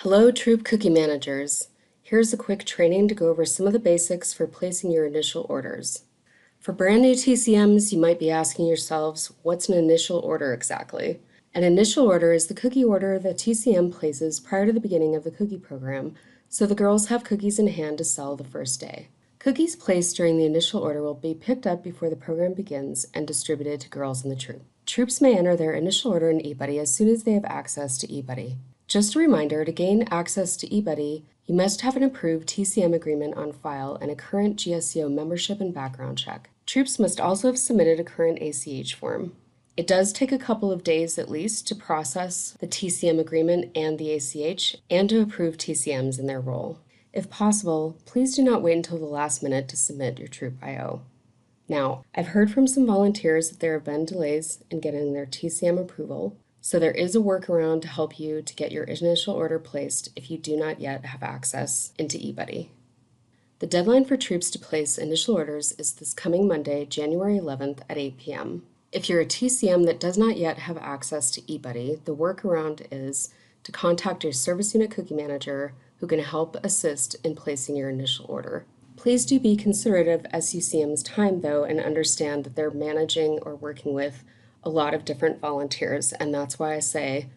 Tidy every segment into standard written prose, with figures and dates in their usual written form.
Hello, Troop Cookie Managers. Here's a quick training to go over some of the basics for placing your initial orders. For brand new TCMs, you might be asking yourselves, what's an initial order exactly? An initial order is the cookie order the TCM places prior to the beginning of the cookie program, so the girls have cookies in hand to sell the first day. Cookies placed during the initial order will be picked up before the program begins and distributed to girls in the troop. Troops may enter their initial order in eBudde as soon as they have access to eBudde. Just a reminder, to gain access to eBudde, you must have an approved TCM agreement on file and a current GSCO membership and background check. Troops must also have submitted a current ACH form. It does take a couple of days at least to process the TCM agreement and the ACH and to approve TCMs in their role. If possible, please do not wait until the last minute to submit your troop IO. Now, I've heard from some volunteers that there have been delays in getting their TCM approval, so there is a workaround to help you to get your initial order placed if you do not yet have access into eBudde. The deadline for troops to place initial orders is this coming Monday, January 11th at 8 p.m. If you're a TCM that does not yet have access to eBudde, the workaround is to contact your service unit cookie manager who can help assist in placing your initial order. Please do be considerate of SUCM's time though and understand that they're managing or working with a lot of different volunteers, and that's why I say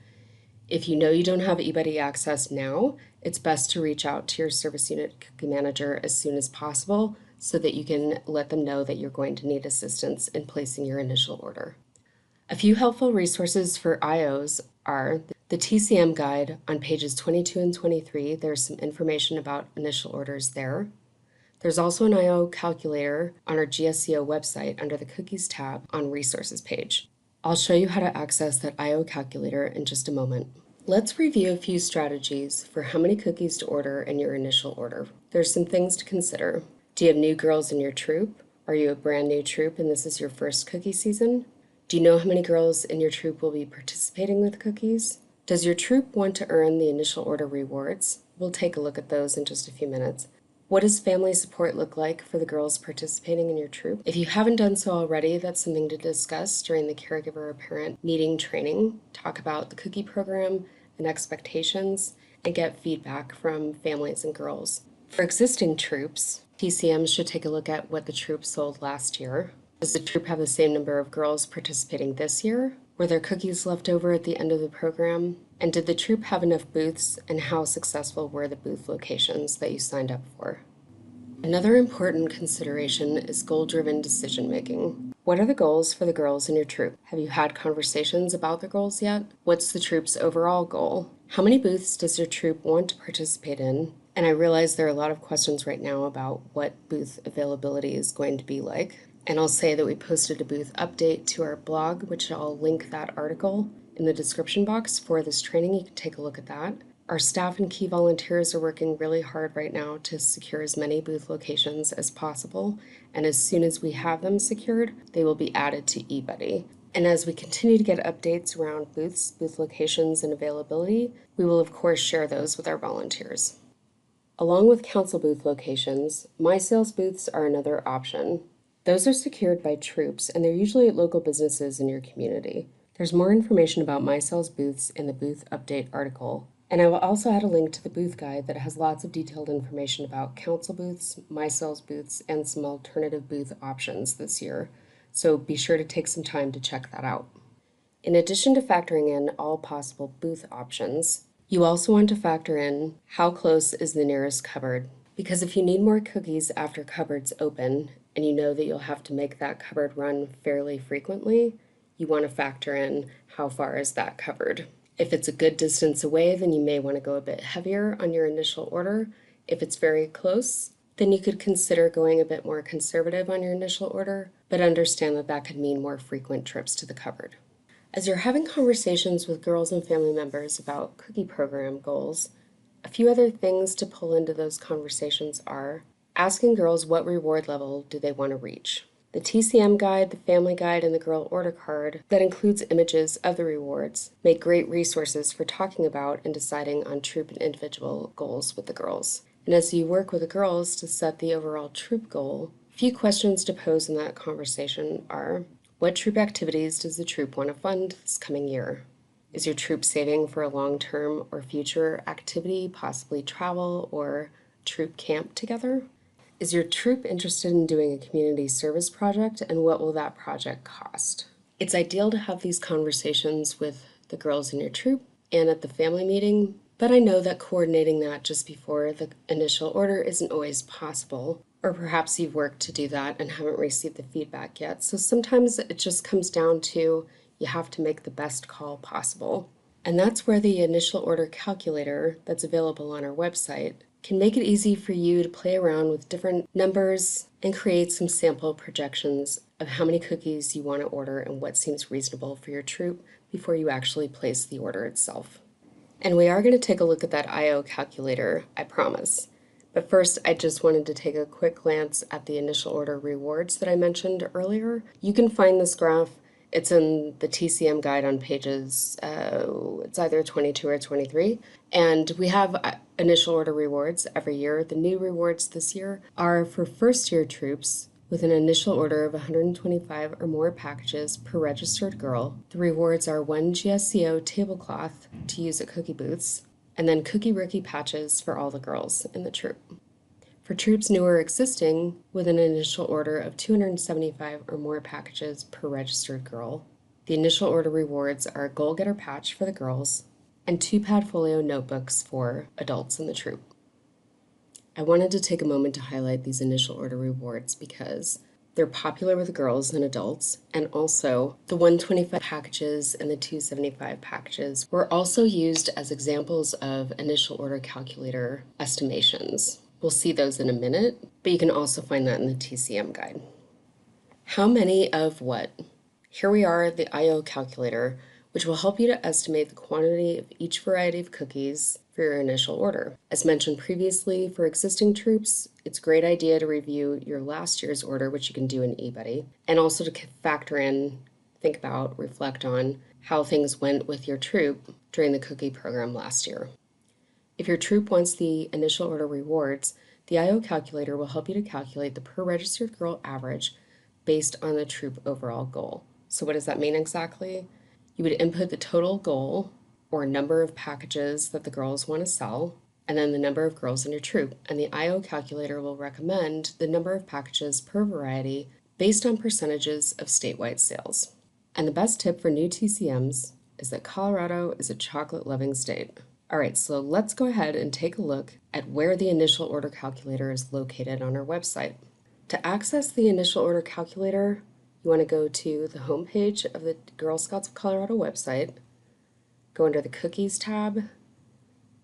if you know you don't have eBudde access now, it's best to reach out to your service unit cookie manager as soon as possible so that you can let them know that you're going to need assistance in placing your initial order. A few helpful resources for IOs are the TCM guide on pages 22 and 23. There's some information about initial orders there. There's also an IO calculator on our GSCO website under the Cookies tab on Resources page. I'll show you how to access that IO calculator in just a moment. Let's review a few strategies for how many cookies to order in your initial order. There's some things to consider. Do you have new girls in your troop? Are you a brand new troop and this is your first cookie season? Do you know how many girls in your troop will be participating with cookies? Does your troop want to earn the initial order rewards? We'll take a look at those in just a few minutes. What does family support look like for the girls participating in your troop? If you haven't done so already, that's something to discuss during the caregiver or parent meeting training. Talk about the cookie program and expectations and get feedback from families and girls. For existing troops, TCMs should take a look at what the troop sold last year. Does the troop have the same number of girls participating this year? Were there cookies left over at the end of the program? And did the troop have enough booths, and how successful were the booth locations that you signed up for? Another important consideration is goal-driven decision-making. What are the goals for the girls in your troop? Have you had conversations about the goals yet? What's the troop's overall goal? How many booths does your troop want to participate in? And I realize there are a lot of questions right now about what booth availability is going to be like. And I'll say that we posted a booth update to our blog, which I'll link that article in the description box for this training. You can take a look at that. Our staff and key volunteers are working really hard right now to secure as many booth locations as possible, and as soon as we have them secured, they will be added to eBudde. And as we continue to get updates around booths, booth locations, and availability, we will of course share those with our volunteers. Along with council booth locations, My Sales booths are another option. Those are secured by troops, and they're usually at local businesses in your community. There's more information about My Sales booths in the booth update article, and I will also add a link to the booth guide that has lots of detailed information about council booths, My Sales booths, and some alternative booth options this year, so be sure to take some time to check that out. In addition to factoring in all possible booth options, you also want to factor in how close is the nearest cupboard, because if you need more cookies after cupboards open, and you know that you'll have to make that cupboard run fairly frequently, you want to factor in how far is that cupboard. If it's a good distance away, then you may want to go a bit heavier on your initial order. If it's very close, then you could consider going a bit more conservative on your initial order, but understand that that could mean more frequent trips to the cupboard. As you're having conversations with girls and family members about cookie program goals, a few other things to pull into those conversations are asking girls what reward level do they want to reach. The TCM guide, the family guide, and the girl order card that includes images of the rewards make great resources for talking about and deciding on troop and individual goals with the girls. And as you work with the girls to set the overall troop goal, a few questions to pose in that conversation are, what troop activities does the troop want to fund this coming year? Is your troop saving for a long-term or future activity, possibly travel or troop camp together? Is your troop interested in doing a community service project, and what will that project cost? It's ideal to have these conversations with the girls in your troop and at the family meeting, but I know that coordinating that just before the initial order isn't always possible, or perhaps you've worked to do that and haven't received the feedback yet. So sometimes it just comes down to you have to make the best call possible. And that's where the initial order calculator that's available on our website can make it easy for you to play around with different numbers and create some sample projections of how many cookies you want to order and what seems reasonable for your troop before you actually place the order itself. And we are going to take a look at that IO calculator, I promise. But first, I just wanted to take a quick glance at the initial order rewards that I mentioned earlier. You can find this graph. It's in the TCM guide on pages, it's either 22 or 23. And we have initial order rewards every year. The new rewards this year are for first-year troops with an initial order of 125 or more packages per registered girl. The rewards are 1 GSCO tablecloth to use at cookie booths, and then cookie rookie patches for all the girls in the troop. For troops new or existing, with an initial order of 275 or more packages per registered girl, the initial order rewards are a goal getter patch for the girls and 2 Padfolio notebooks for adults in the troop. I wanted to take a moment to highlight these initial order rewards because they're popular with girls and adults, and also the 125 packages and the 275 packages were also used as examples of initial order calculator estimations. We'll see those in a minute, but you can also find that in the TCM guide. How many of what? Here we are at the IO calculator, which will help you to estimate the quantity of each variety of cookies for your initial order. As mentioned previously, for existing troops, it's a great idea to review your last year's order, which you can do in eBudde, and also to factor in, think about, reflect on how things went with your troop during the cookie program last year. If your troop wants the initial order rewards, the IO calculator will help you to calculate the per registered girl average based on the troop overall goal. So what does that mean exactly? You would input the total goal or number of packages that the girls want to sell, and then the number of girls in your troop. And the IO calculator will recommend the number of packages per variety based on percentages of statewide sales. And the best tip for new TCMs is that Colorado is a chocolate-loving state. All right, so let's go ahead and take a look at where the initial order calculator is located on our website. To access the initial order calculator, you want to go to the homepage of the Girl Scouts of Colorado website, go under the Cookies tab,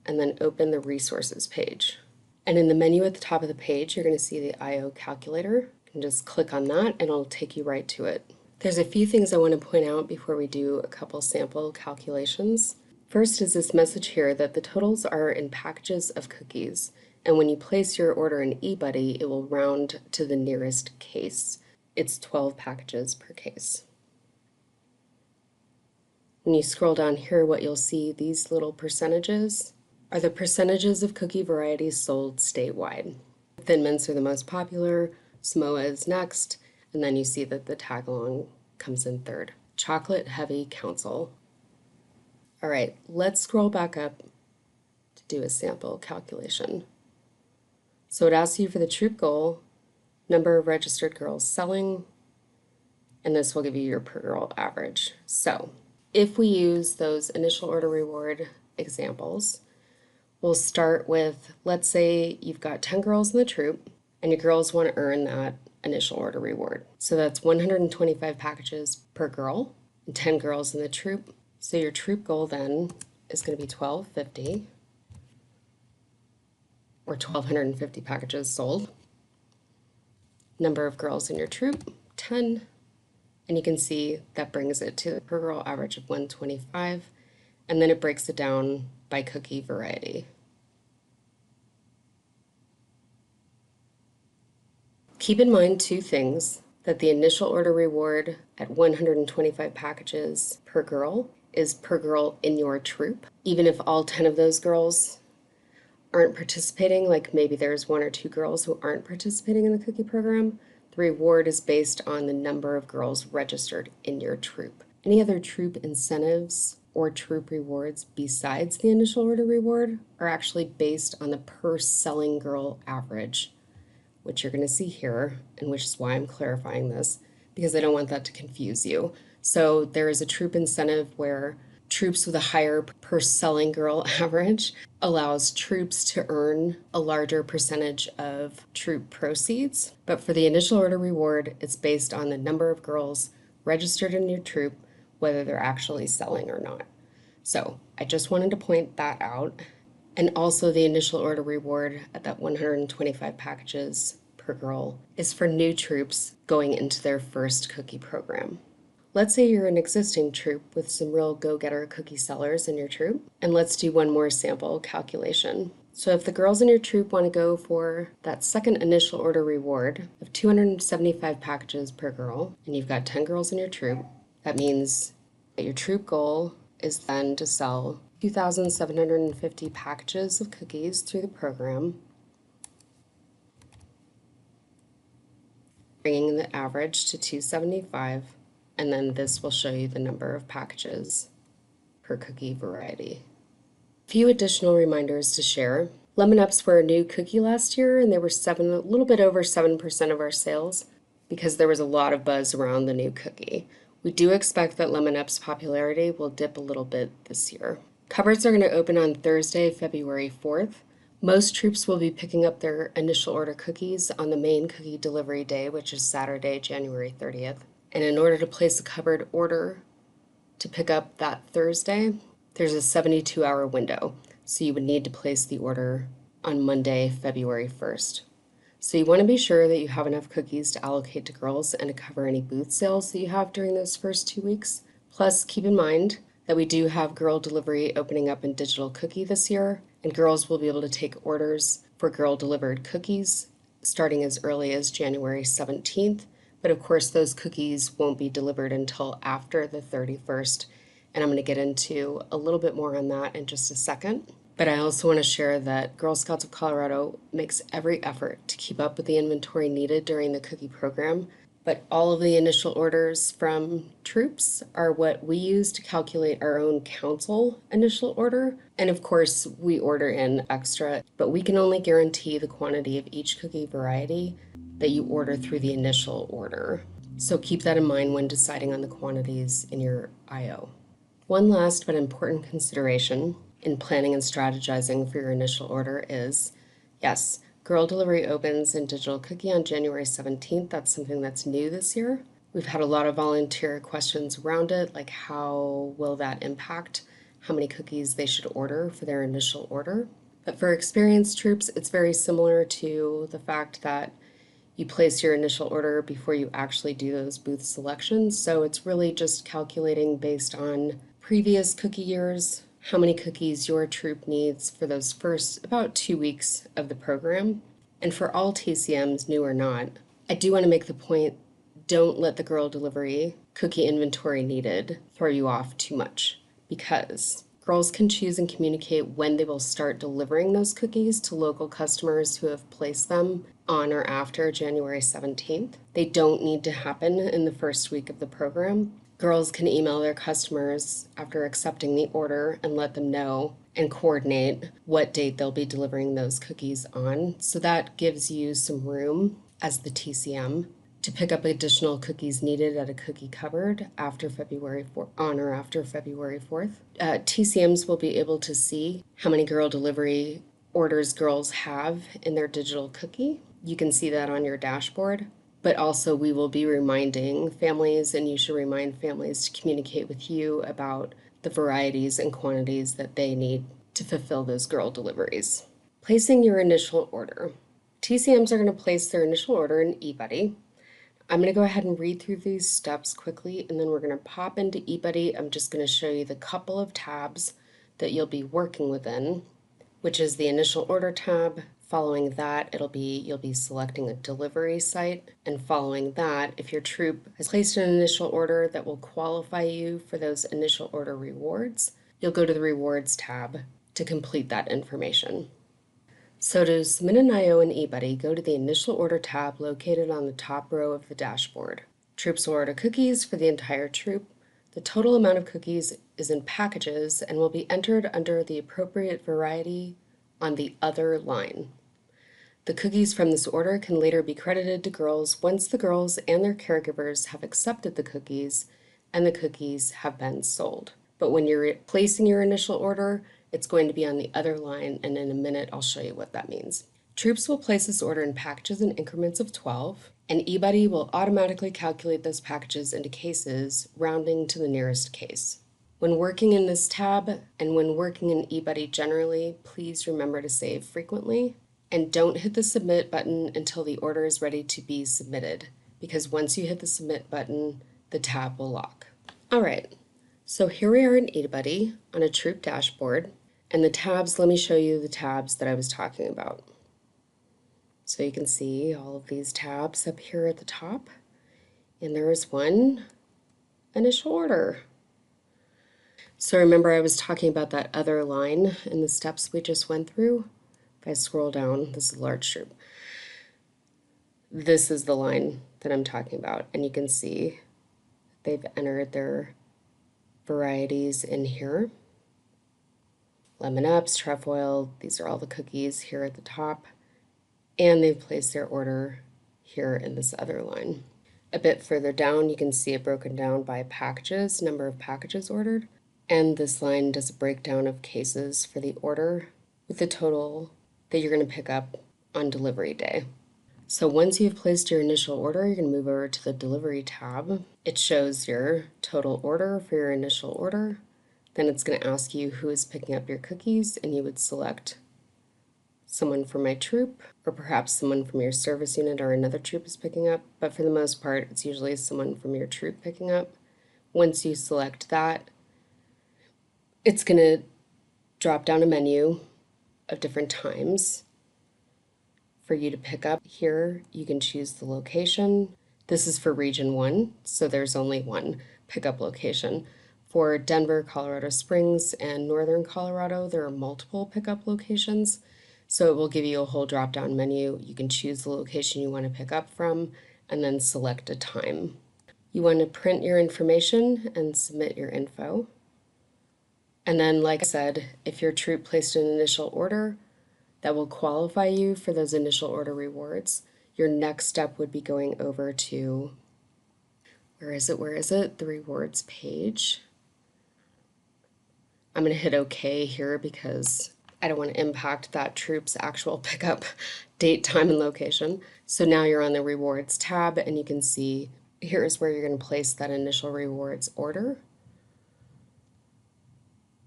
and then open the Resources page. And in the menu at the top of the page, you're going to see the IO calculator. You can just click on that and it'll take you right to it. There's a few things I want to point out before we do a couple sample calculations. First is this message here that the totals are in packages of cookies, and when you place your order in eBudde, it will round to the nearest case. It's 12 packages per case. When you scroll down here, what you'll see, these little percentages are the percentages of cookie varieties sold statewide. Thin Mints are the most popular, Samoa is next, and then you see that the tag-along comes in third. Chocolate Heavy Council. All right, let's scroll back up to do a sample calculation. So it asks you for the troop goal, number of registered girls selling, and this will give you your per girl average. So if we use those initial order reward examples, we'll start with, let's say you've got 10 girls in the troop and your girls want to earn that initial order reward. So that's 125 packages per girl and 10 girls in the troop. So your troop goal then is going to be 1250 or 1250 packages sold. Number of girls in your troop, 10. And you can see that brings it to the per girl average of 125. And then it breaks it down by cookie variety. Keep in mind two things, that the initial order reward at 125 packages per girl is per girl in your troop. Even if all 10 of those girls aren't participating, like maybe there's 1 or 2 girls who aren't participating in the cookie program, the reward is based on the number of girls registered in your troop. Any other troop incentives or troop rewards besides the initial order reward are actually based on the per selling girl average, which you're going to see here, and which is why I'm clarifying this, because I don't want that to confuse you. So there is a troop incentive where troops with a higher per selling girl average allows troops to earn a larger percentage of troop proceeds. But for the initial order reward, it's based on the number of girls registered in your troop, whether they're actually selling or not. So I just wanted to point that out. And also the initial order reward at that 125 packages per girl is for new troops going into their first cookie program. Let's say you're an existing troop with some real go-getter cookie sellers in your troop, and let's do one more sample calculation. So if the girls in your troop want to go for that second initial order reward of 275 packages per girl, and you've got 10 girls in your troop, that means that your troop goal is then to sell 2,750 packages of cookies through the program, bringing the average to 275, and then this will show you the number of packages per cookie variety. A few additional reminders to share. Lemon Ups were a new cookie last year, and they were a little bit over 7% of our sales because there was a lot of buzz around the new cookie. We do expect that Lemon Up's popularity will dip a little bit this year. Cupboards are going to open on Thursday, February 4th. Most troops will be picking up their initial order cookies on the main cookie delivery day, which is Saturday, January 30th. And in order to place a cupboard order to pick up that Thursday, there's a 72-hour window. So you would need to place the order on Monday, February 1st. So you want to be sure that you have enough cookies to allocate to girls and to cover any booth sales that you have during those first 2 weeks. Plus, keep in mind that we do have girl delivery opening up in digital cookie this year, and girls will be able to take orders for girl delivered cookies starting as early as January 17th. But of course, those cookies won't be delivered until after the 31st, and I'm going to get into a little bit more on that in just a second. But I also want to share that Girl Scouts of Colorado makes every effort to keep up with the inventory needed during the cookie program, but all of the initial orders from troops are what we use to calculate our own council initial order. And of course, we order in extra, but we can only guarantee the quantity of each cookie variety that you order through the initial order. So keep that in mind when deciding on the quantities in your IO. One last but important consideration in planning and strategizing for your initial order is, yes, girl delivery opens in digital cookie on January 17th. That's something that's new this year. We've had a lot of volunteer questions around it, like how will that impact how many cookies they should order for their initial order. But for experienced troops, it's very similar to the fact that you place your initial order before you actually do those booth selections. So it's really just calculating based on previous cookie years, how many cookies your troop needs for those first about 2 weeks of the program. And for all TCMs, new or not, I do want to make the point, don't let the girl delivery cookie inventory needed throw you off too much, because girls can choose and communicate when they will start delivering those cookies to local customers who have placed them on or after January 17th. They don't need to happen in the first week of the program. Girls can email their customers after accepting the order and let them know and coordinate what date they'll be delivering those cookies on. So that gives you some room as the TCM to pick up additional cookies needed at a cookie cupboard after February 4th, on or after February 4th. TCMs will be able to see how many girl delivery orders girls have in their digital cookie. You can see that on your dashboard. But also we will be reminding families, and you should remind families to communicate with you about the varieties and quantities that they need to fulfill those girl deliveries. Placing your initial order. TCMs are going to place their initial order in eBudde. I'm going to go ahead and read through these steps quickly, and then we're going to pop into eBudde. I'm just going to show you the couple of tabs that you'll be working within, which is the initial order tab. Following that, you'll be selecting a delivery site, and following that, if your troop has placed an initial order that will qualify you for those initial order rewards, you'll go to the rewards tab to complete that information. So to submit an IO in eBudde, go to the initial order tab located on the top row of the dashboard. Troops will order cookies for the entire troop. The total amount of cookies is in packages and will be entered under the appropriate variety on the other line. The cookies from this order can later be credited to girls once the girls and their caregivers have accepted the cookies and the cookies have been sold. But when you're placing your initial order, it's going to be on the other line, and in a minute I'll show you what that means. Troops will place this order in packages in increments of 12, and eBudde will automatically calculate those packages into cases, rounding to the nearest case. When working in this tab, and when working in eBudde generally, please remember to save frequently, and don't hit the submit button until the order is ready to be submitted, because once you hit the submit button, the tab will lock. All right, so here we are in eBudde on a troop dashboard, and the tabs, let me show you the tabs that I was talking about. So you can see all of these tabs up here at the top, and there is one initial order. So remember I was talking about that other line in the steps we just went through? If I scroll down, this is a large troop. This is the line that I'm talking about, and you can see they've entered their varieties in here. Lemon Ups, trefoil, these are all the cookies here at the top, and they've placed their order here in this other line. A bit further down, you can see it broken down by packages, number of packages ordered, and this line does a breakdown of cases for the order with the total that you're going to pick up on delivery day. So once you've placed your initial order, you're going to move over to the delivery tab. It shows your total order for your initial order. Then it's going to ask you who is picking up your cookies, and you would select someone from my troop, or perhaps someone from your service unit or another troop is picking up, but for the most part, it's usually someone from your troop picking up. Once you select that, it's going to drop down a menu of different times for you to pick up. Here you can choose the location. This is for region 1, so there's only one pickup location. For Denver, Colorado Springs, and Northern Colorado, there are multiple pickup locations, so it will give you a whole drop-down menu. You can choose the location you want to pick up from and then select a time. You want to print your information and submit your info. And then, like I said, if your troop placed an initial order, that will qualify you for those initial order rewards. Your next step would be going over to, where is it? The rewards page. I'm going to hit OK here because I don't want to impact that troop's actual pickup date, time, and location. So now you're on the rewards tab, and you can see here's where you're going to place that initial rewards order.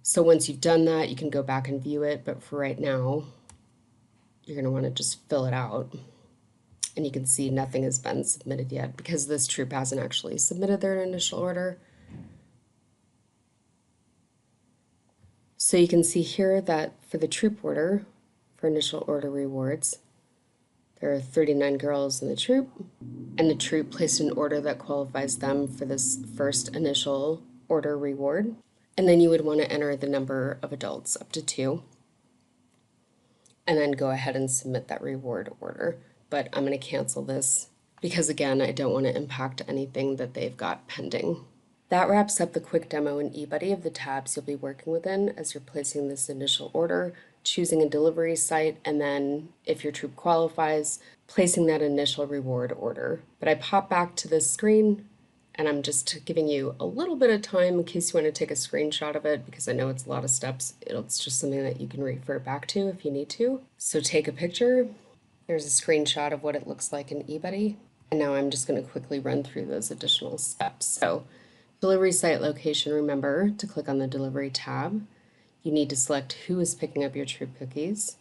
So once you've done that, you can go back and view it, but for right now, you're going to want to just fill it out. And you can see nothing has been submitted yet because this troop hasn't actually submitted their initial order. So you can see here that for the troop order, for initial order rewards, there are 39 girls in the troop, and the troop placed an order that qualifies them for this first initial order reward. And then you would want to enter the number of adults up to 2, and then go ahead and submit that reward order. But I'm going to cancel this because, again, I don't want to impact anything that they've got pending. That wraps up the quick demo in eBudde of the tabs you'll be working within as you're placing this initial order, choosing a delivery site, and then, if your troop qualifies, placing that initial reward order. But I pop back to this screen, and I'm just giving you a little bit of time in case you want to take a screenshot of it, because I know it's a lot of steps. It's just something that you can refer back to if you need to. So take a picture. There's a screenshot of what it looks like in eBudde. And now I'm just going to quickly run through those additional steps. So delivery site location, remember to click on the delivery tab. You need to select who is picking up your troop cookies.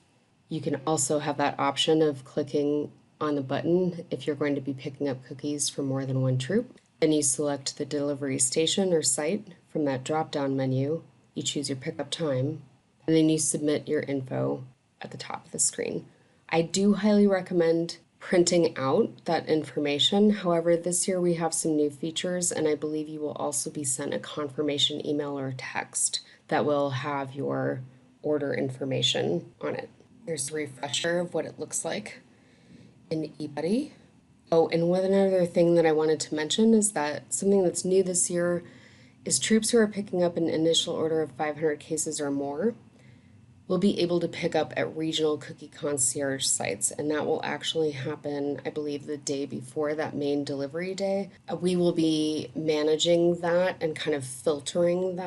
You can also have that option of clicking on the button if you're going to be picking up cookies for more than one troop. Then you select the delivery station or site from that drop-down menu. You choose your pickup time, and then you submit your info at the top of the screen. I do highly recommend printing out that information. However, this year we have some new features, and I believe you will also be sent a confirmation email or text that will have your order information on it. Here's a refresher of what it looks like in eBudde. Oh, and one other thing that I wanted to mention is that something that's new this year is troops who are picking up an initial order of 500 cases or more will be able to pick up at regional cookie concierge sites, and that will actually happen, I believe, the day before that main delivery day. We will be managing that and kind of filtering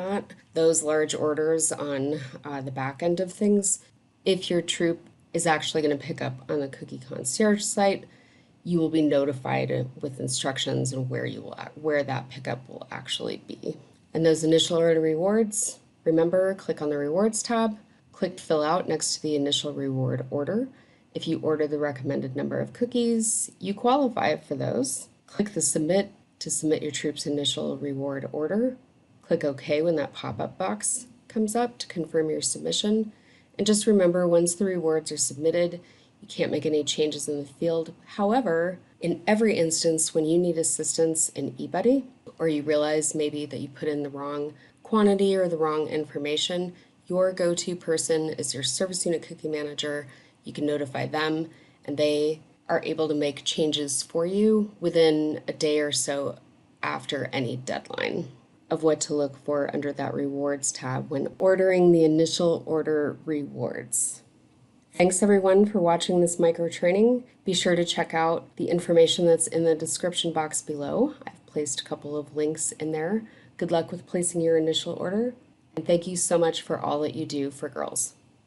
those large orders on the back end of things. If your troop is actually going to pick up on the cookie concierge site, you will be notified with instructions and where that pickup will actually be. And those initial order rewards, remember, click on the rewards tab, click fill out next to the initial reward order. If you order the recommended number of cookies, you qualify for those. Click the submit to submit your troop's initial reward order. Click OK when that pop-up box comes up to confirm your submission. And just remember, once the rewards are submitted, you can't make any changes in the field. However, in every instance when you need assistance in eBudde, or you realize maybe that you put in the wrong quantity or the wrong information, your go-to person is your service unit cookie manager. You can notify them, and they are able to make changes for you within a day or so after any deadline of what to look for under that rewards tab when ordering the initial order rewards. Thanks everyone for watching this micro training. Be sure to check out the information that's in the description box below. I've placed a couple of links in there. Good luck with placing your initial order, and thank you so much for all that you do for girls.